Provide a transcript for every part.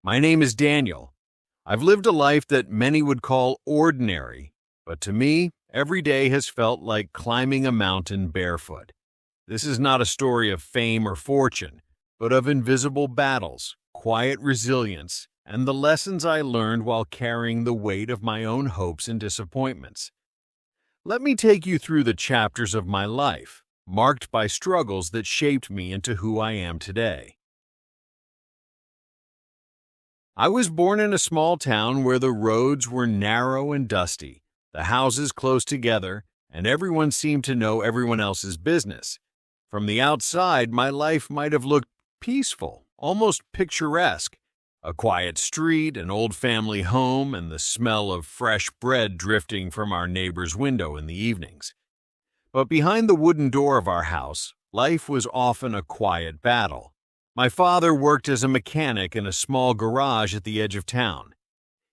My name is Daniel. I've lived a life that many would call ordinary, but to me, every day has felt like climbing a mountain barefoot. This is not a story of fame or fortune, but of invisible battles, quiet resilience, and the lessons I learned while carrying the weight of my own hopes and disappointments. Let me take you through the chapters of my life, marked by struggles that shaped me into who I am today. I was born in a small town where the roads were narrow and dusty, the houses close together, and everyone seemed to know everyone else's business. From the outside, my life might have looked peaceful, almost picturesque. A quiet street, an old family home, and the smell of fresh bread drifting from our neighbor's window in the evenings. But behind the wooden door of our house, life was often a quiet battle. My father worked as a mechanic in a small garage at the edge of town.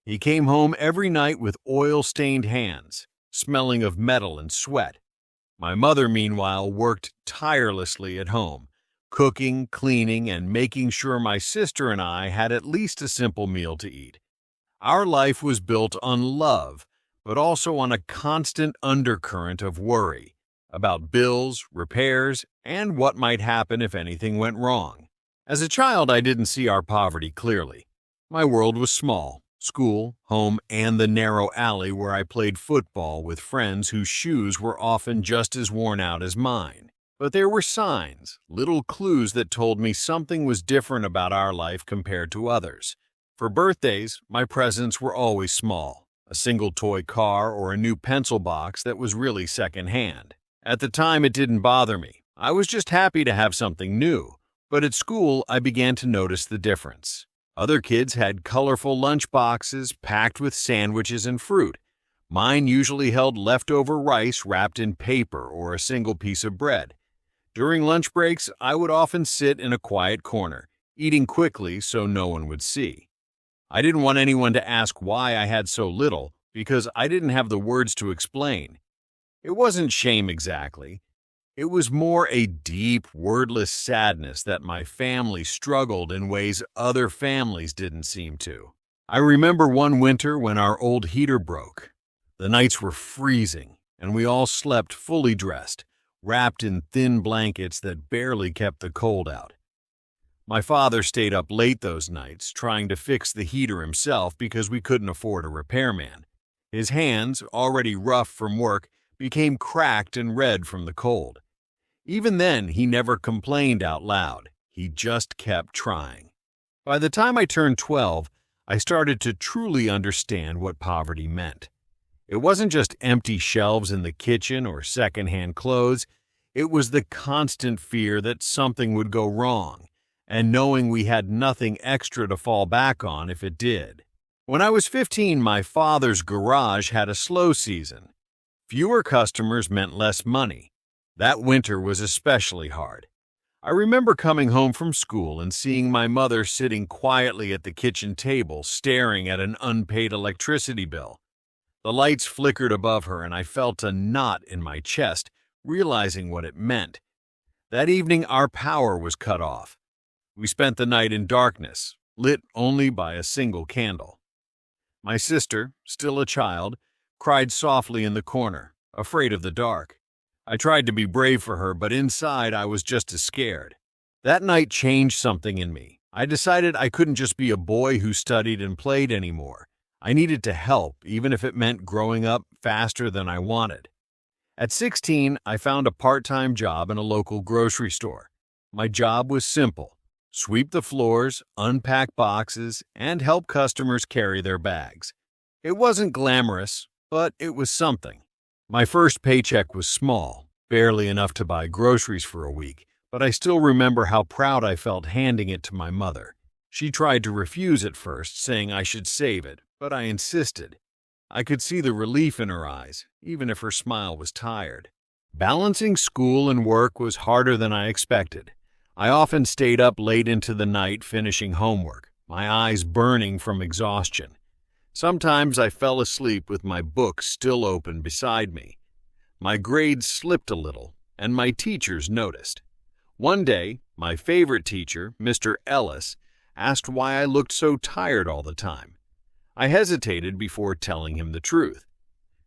He came home every night with oil-stained hands, smelling of metal and sweat. My mother, meanwhile, worked tirelessly at home, cooking, cleaning, and making sure my sister and I had at least a simple meal to eat. Our life was built on love, but also on a constant undercurrent of worry about bills, repairs, and what might happen if anything went wrong. As a child, I didn't see our poverty clearly. My world was small: school, home, and the narrow alley where I played football with friends whose shoes were often just as worn out as mine. But there were signs, little clues that told me something was different about our life compared to others. For birthdays, my presents were always small: a single toy car or a new pencil box that was really secondhand. At the time, it didn't bother me. I was just happy to have something new. But at school, I began to notice the difference. Other kids had colorful lunch boxes packed with sandwiches and fruit. Mine usually held leftover rice wrapped in paper or a single piece of bread. During lunch breaks, I would often sit in a quiet corner, eating quickly so no one would see. I didn't want anyone to ask why I had so little, because I didn't have the words to explain. It wasn't shame exactly. It was more a deep, wordless sadness that my family struggled in ways other families didn't seem to. I remember one winter when our old heater broke. The nights were freezing, and we all slept fully dressed, wrapped in thin blankets that barely kept the cold out. My father stayed up late those nights, trying to fix the heater himself because we couldn't afford a repairman. His hands, already rough from work, became cracked and red from the cold. Even then, he never complained out loud. He just kept trying. By the time I turned 12, I started to truly understand what poverty meant. It wasn't just empty shelves in the kitchen or secondhand clothes. It was the constant fear that something would go wrong, and knowing we had nothing extra to fall back on if it did. When I was 15, my father's garage had a slow season. Fewer customers meant less money. That winter was especially hard. I remember coming home from school and seeing my mother sitting quietly at the kitchen table, staring at an unpaid electricity bill. The lights flickered above her, and I felt a knot in my chest, realizing what it meant. That evening, our power was cut off. We spent the night in darkness, lit only by a single candle. My sister, still a child, cried softly in the corner, afraid of the dark. I tried to be brave for her, but inside I was just as scared. That night changed something in me. I decided I couldn't just be a boy who studied and played anymore. I needed to help, even if it meant growing up faster than I wanted. At 16, I found a part-time job in a local grocery store. My job was simple: sweep the floors, unpack boxes, and help customers carry their bags. It wasn't glamorous, but it was something. My first paycheck was small, barely enough to buy groceries for a week, but I still remember how proud I felt handing it to my mother. She tried to refuse at first, saying I should save it, but I insisted. I could see the relief in her eyes, even if her smile was tired. Balancing school and work was harder than I expected. I often stayed up late into the night finishing homework, my eyes burning from exhaustion. Sometimes I fell asleep with my book still open beside me. My grades slipped a little, and my teachers noticed. One day, my favorite teacher, Mr. Ellis, asked why I looked so tired all the time. I hesitated before telling him the truth.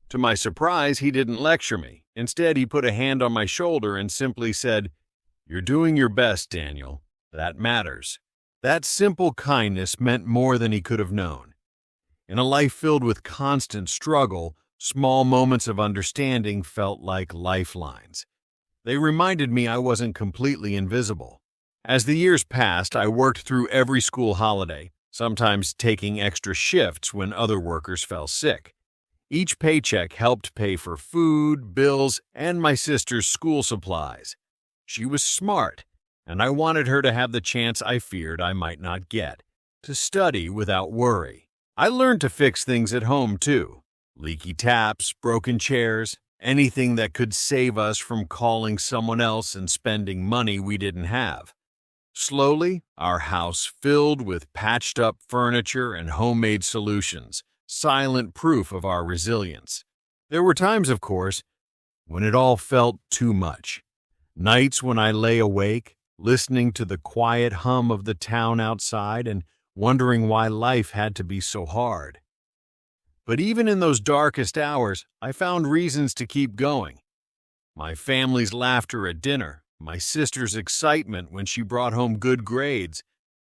To my surprise, he didn't lecture me. Instead, he put a hand on my shoulder and simply said, "You're doing your best, Daniel. That matters." That simple kindness meant more than he could have known. In a life filled with constant struggle, small moments of understanding felt like lifelines. They reminded me I wasn't completely invisible. As the years passed, I worked through every school holiday, sometimes taking extra shifts when other workers fell sick. Each paycheck helped pay for food, bills, and my sister's school supplies. She was smart, and I wanted her to have the chance I feared I might not get, to study without worry. I learned to fix things at home, too. Leaky taps, broken chairs, anything that could save us from calling someone else and spending money we didn't have. Slowly, our house filled with patched-up furniture and homemade solutions, silent proof of our resilience. There were times, of course, when it all felt too much. Nights when I lay awake, listening to the quiet hum of the town outside and wondering why life had to be so hard. But even in those darkest hours, I found reasons to keep going. My family's laughter at dinner, my sister's excitement when she brought home good grades,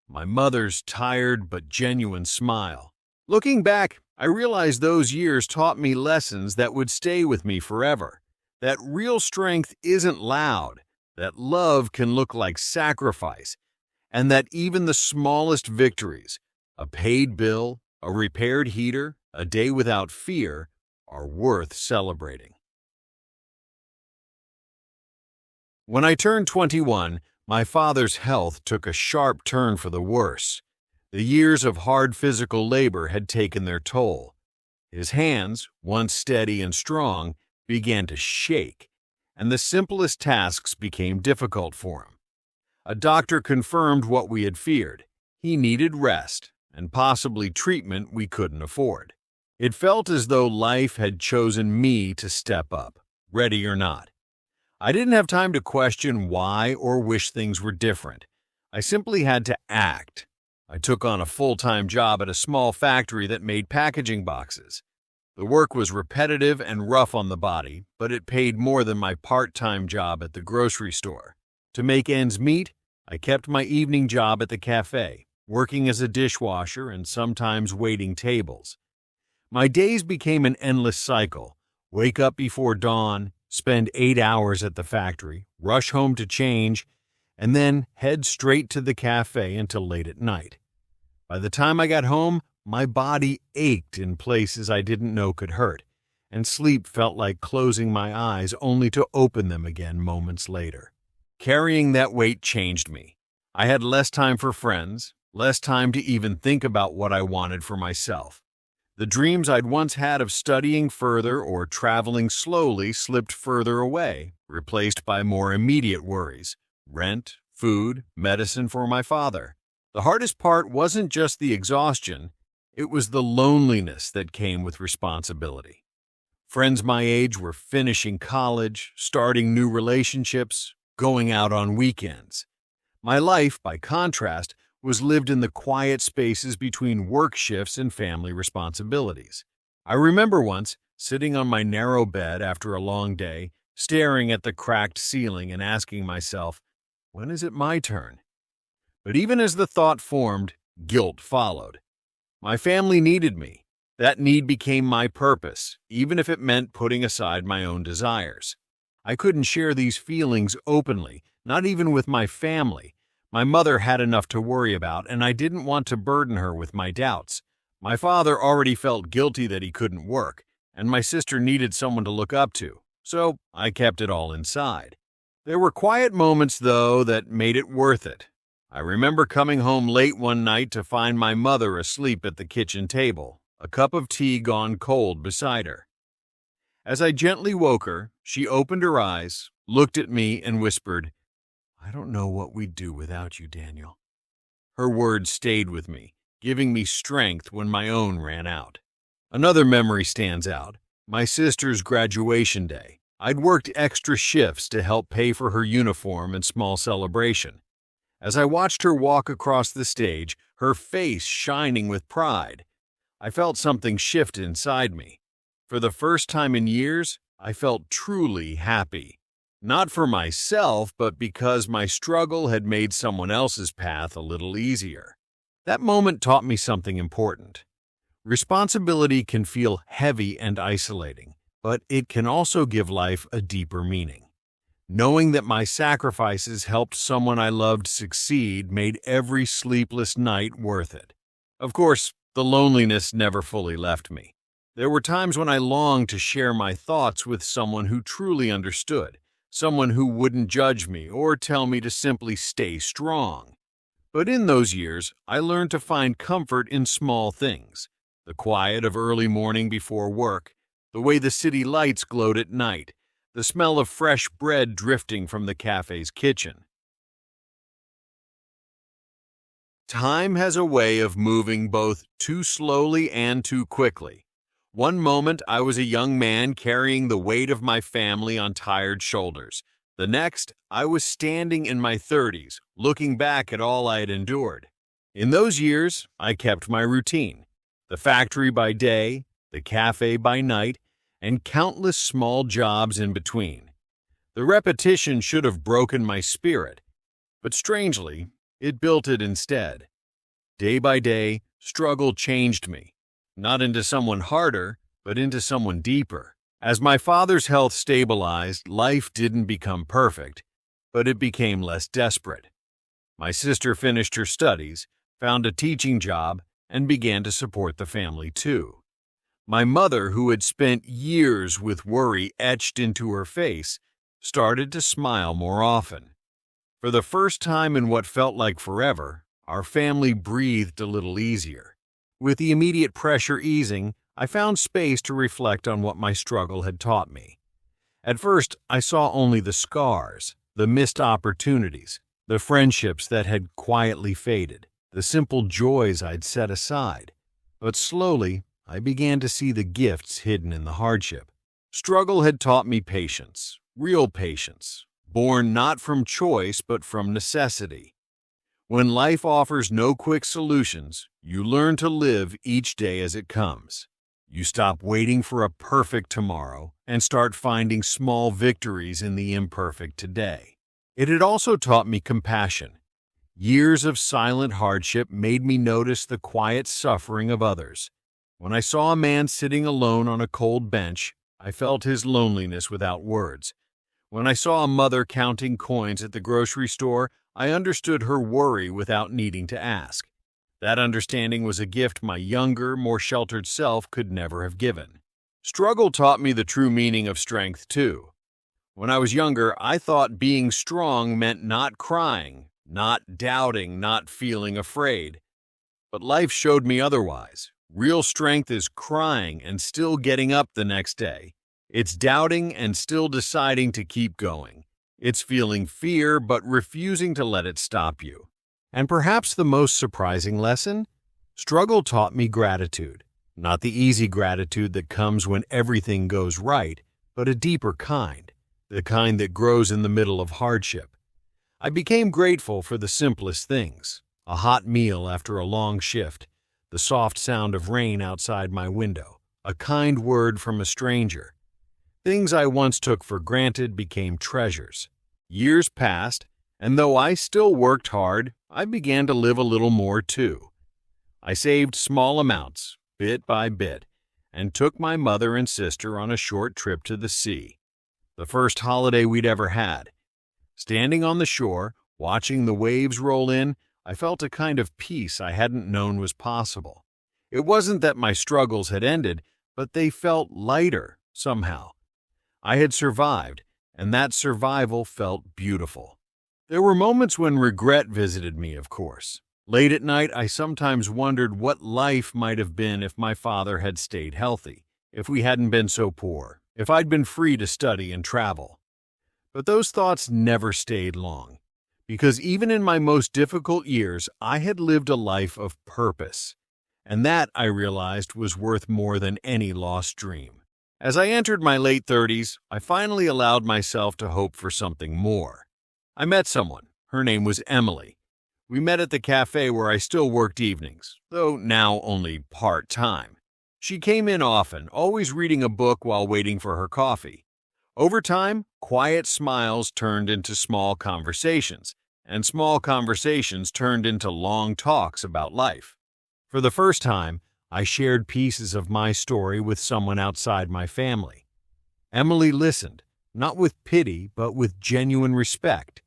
my mother's tired but genuine smile. Looking back, I realized those years taught me lessons that would stay with me forever. That real strength isn't loud, that love can look like sacrifice, and that even the smallest victories, a paid bill, a repaired heater, a day without fear, are worth celebrating. When I turned 21, my father's health took a sharp turn for the worse. The years of hard physical labor had taken their toll. His hands, once steady and strong, began to shake, and the simplest tasks became difficult for him. A doctor confirmed what we had feared. He needed rest, and possibly treatment we couldn't afford. It felt as though life had chosen me to step up, ready or not. I didn't have time to question why or wish things were different. I simply had to act. I took on a full-time job at a small factory that made packaging boxes. The work was repetitive and rough on the body, but it paid more than my part-time job at the grocery store. To make ends meet, I kept my evening job at the cafe, working as a dishwasher and sometimes waiting tables. My days became an endless cycle. Wake up before dawn, spend 8 hours at the factory, rush home to change, and then head straight to the cafe until late at night. By the time I got home, my body ached in places I didn't know could hurt, and sleep felt like closing my eyes only to open them again moments later. Carrying that weight changed me. I had less time for friends, less time to even think about what I wanted for myself. The dreams I'd once had of studying further or traveling slowly slipped further away, replaced by more immediate worries: rent, food, medicine for my father. The hardest part wasn't just the exhaustion, it was the loneliness that came with responsibility. Friends my age were finishing college, starting new relationships, going out on weekends. My life, by contrast, was lived in the quiet spaces between work shifts and family responsibilities. I remember once, sitting on my narrow bed after a long day, staring at the cracked ceiling and asking myself, when is it my turn? But even as the thought formed, guilt followed. My family needed me. That need became my purpose, even if it meant putting aside my own desires. I couldn't share these feelings openly, not even with my family. My mother had enough to worry about, and I didn't want to burden her with my doubts. My father already felt guilty that he couldn't work, and my sister needed someone to look up to, so I kept it all inside. There were quiet moments, though, that made it worth it. I remember coming home late one night to find my mother asleep at the kitchen table, a cup of tea gone cold beside her. As I gently woke her, she opened her eyes, looked at me, and whispered, "I don't know what we'd do without you, Daniel." Her words stayed with me, giving me strength when my own ran out. Another memory stands out: my sister's graduation day. I'd worked extra shifts to help pay for her uniform and small celebration. As I watched her walk across the stage, her face shining with pride, I felt something shift inside me. For the first time in years, I felt truly happy. Not for myself, but because my struggle had made someone else's path a little easier. That moment taught me something important. Responsibility can feel heavy and isolating, but it can also give life a deeper meaning. Knowing that my sacrifices helped someone I loved succeed made every sleepless night worth it. Of course, the loneliness never fully left me. There were times when I longed to share my thoughts with someone who truly understood, someone who wouldn't judge me or tell me to simply stay strong. But in those years, I learned to find comfort in small things: the quiet of early morning before work, the way the city lights glowed at night, the smell of fresh bread drifting from the cafe's kitchen. Time has a way of moving both too slowly and too quickly. One moment I was a young man carrying the weight of my family on tired shoulders. The next, I was standing in my 30s, looking back at all I had endured. In those years, I kept my routine: the factory by day, the cafe by night, and countless small jobs in between. The repetition should have broken my spirit, but strangely, it built it instead. Day by day, struggle changed me, not into someone harder, but into someone deeper. As my father's health stabilized, life didn't become perfect, but it became less desperate. My sister finished her studies, found a teaching job, and began to support the family too. My mother, who had spent years with worry etched into her face, started to smile more often. For the first time in what felt like forever, our family breathed a little easier. With the immediate pressure easing, I found space to reflect on what my struggle had taught me. At first, I saw only the scars, the missed opportunities, the friendships that had quietly faded, the simple joys I'd set aside. But slowly, I began to see the gifts hidden in the hardship. Struggle had taught me patience, real patience, born not from choice but from necessity. When life offers no quick solutions, you learn to live each day as it comes. You stop waiting for a perfect tomorrow and start finding small victories in the imperfect today. It had also taught me compassion. Years of silent hardship made me notice the quiet suffering of others. When I saw a man sitting alone on a cold bench, I felt his loneliness without words. When I saw a mother counting coins at the grocery store, I understood her worry without needing to ask. That understanding was a gift my younger, more sheltered self could never have given. Struggle taught me the true meaning of strength, too. When I was younger, I thought being strong meant not crying, not doubting, not feeling afraid. But life showed me otherwise. Real strength is crying and still getting up the next day. It's doubting and still deciding to keep going. It's feeling fear but refusing to let it stop you. And perhaps the most surprising lesson? Struggle taught me gratitude. Not the easy gratitude that comes when everything goes right, but a deeper kind, the kind that grows in the middle of hardship. I became grateful for the simplest things: a hot meal after a long shift, the soft sound of rain outside my window, a kind word from a stranger. Things I once took for granted became treasures. Years passed, and though I still worked hard, I began to live a little more too. I saved small amounts, bit by bit, and took my mother and sister on a short trip to the sea. The first holiday we'd ever had. Standing on the shore, watching the waves roll in, I felt a kind of peace I hadn't known was possible. It wasn't that my struggles had ended, but they felt lighter, somehow. I had survived, and that survival felt beautiful. There were moments when regret visited me, of course. Late at night, I sometimes wondered what life might have been if my father had stayed healthy, if we hadn't been so poor, if I'd been free to study and travel. But those thoughts never stayed long, because even in my most difficult years, I had lived a life of purpose. And that, I realized, was worth more than any lost dream. As I entered my late 30s, I finally allowed myself to hope for something more. I met someone. Her name was Emily. We met at the cafe where I still worked evenings, though now only part-time. She came in often, always reading a book while waiting for her coffee. Over time, quiet smiles turned into small conversations, and small conversations turned into long talks about life. For the first time, I shared pieces of my story with someone outside my family. Emily listened, not with pity, but with genuine respect.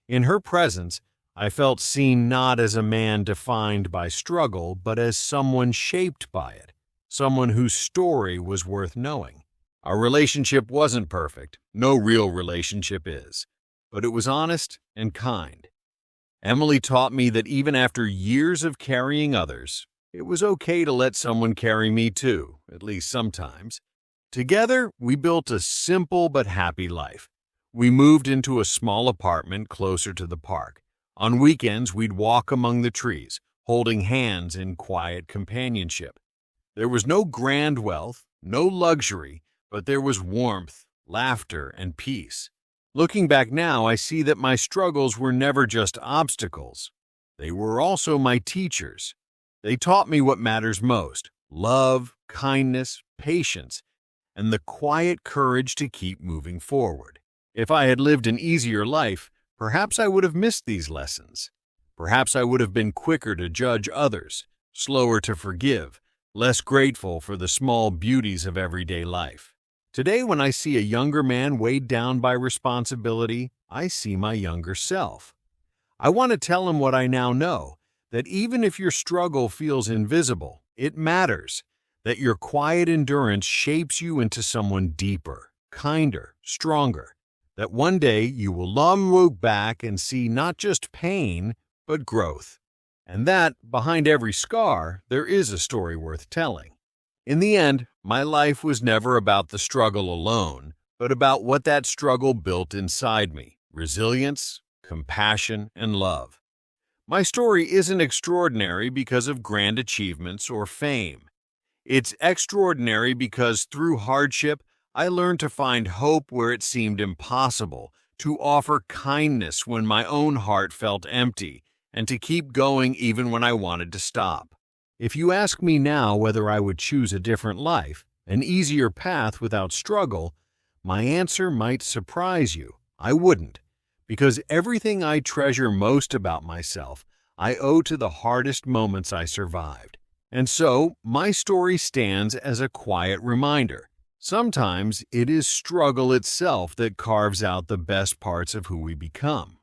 In her presence, I felt seen not as a man defined by struggle, but as someone shaped by it, someone whose story was worth knowing. Our relationship wasn't perfect, no real relationship is, but it was honest and kind. Emily taught me that even after years of carrying others, it was okay to let someone carry me too, at least sometimes. Together, we built a simple but happy life. We moved into a small apartment closer to the park. On weekends, we'd walk among the trees, holding hands in quiet companionship. There was no grand wealth, no luxury, but there was warmth, laughter, and peace. Looking back now, I see that my struggles were never just obstacles. They were also my teachers. They taught me what matters most: love, kindness, patience, and the quiet courage to keep moving forward. If I had lived an easier life, perhaps I would have missed these lessons. Perhaps I would have been quicker to judge others, slower to forgive, less grateful for the small beauties of everyday life. Today, when I see a younger man weighed down by responsibility, I see my younger self. I want to tell him what I now know, that even if your struggle feels invisible, it matters, that your quiet endurance shapes you into someone deeper, kinder, stronger, that one day you will look back and see not just pain, but growth, and that, behind every scar, there is a story worth telling. In the end, my life was never about the struggle alone, but about what that struggle built inside me: resilience, compassion, and love. My story isn't extraordinary because of grand achievements or fame. It's extraordinary because through hardship, I learned to find hope where it seemed impossible, to offer kindness when my own heart felt empty, and to keep going even when I wanted to stop. If you ask me now whether I would choose a different life, an easier path without struggle, my answer might surprise you. I wouldn't, because everything I treasure most about myself, I owe to the hardest moments I survived. And so, my story stands as a quiet reminder. Sometimes it is struggle itself that carves out the best parts of who we become.